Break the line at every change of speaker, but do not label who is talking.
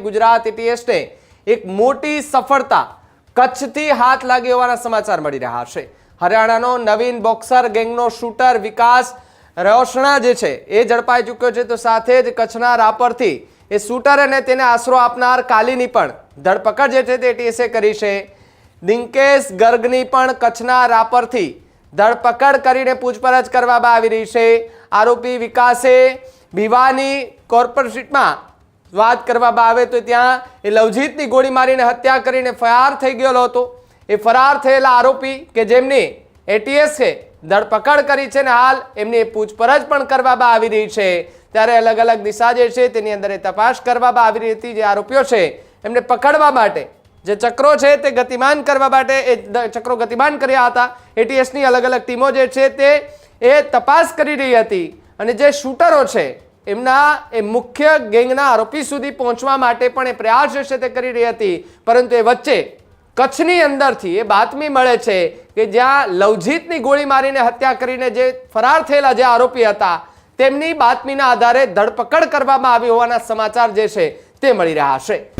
ગુજરાત એટીએસને એક મોટી સફળતા કચ્છથી હાથ લાગી હોવાના સમાચાર મળી રહ્યા છે। હરિયાણાનો નવીન બોક્સર ગેંગનો શૂટર વિકાસ રોશણા જે છે એ ઝડપાઈ ચૂક્યો છે, તો સાથે જ કચ્છના રાપરથી એ શૂટર અને તેને આશરો આપનાર કાલીની પણ ધરપકડ જે છે તે એટીએસે કરી છે। દિંકેશ ગર્ગની પણ કચ્છના રાપરથી ધરપકડ કરીને પૂછપરછ કરવામાં આવી રહી છે। આરોપી વિકાસે ભીવાની કોર્પોરેશનમાં વાત કરવામાં આવે તો ત્યાં એ લવજીતની ગોળી મારીને હત્યા કરીને ફરાર થઈ ગયેલો હતો। એ ફરાર થયેલા આરોપી કે જેમની એટીએસે ધરપકડ કરી છે ને હાલ એમની પૂછપરછ પણ કરવામાં આવી રહી છે। ત્યારે અલગ અલગ દિશા જે છે તેની અંદર એ તપાસ કરવામાં આવી રહી હતી। જે આરોપીઓ છે એમને પકડવા માટે જે ચક્રો છે તે ગતિમાન કરવા માટે એ ચક્રો ગતિમાન કર્યા હતા। એટીએસની અલગ અલગ ટીમો જે છે તે એ તપાસ કરી રહી હતી અને જે શૂટરો છે એમના એ મુખ્ય ગેંગના આરોપી સુધી પહોંચવા માટે પણ એ પ્રયાસ જે છે તે કરી રહી હતી। પરંતુ એ વચ્ચે કચ્છની અંદરથી એ બાતમી મળે છે કે જ્યાં લવજીતની ગોળી મારીને હત્યા કરીને જે ફરાર થયેલા જે આરોપી હતા તેમની બાતમીના આધારે ધરપકડ કરવામાં આવી હોવાના સમાચાર જે છે તે મળી રહ્યા છે।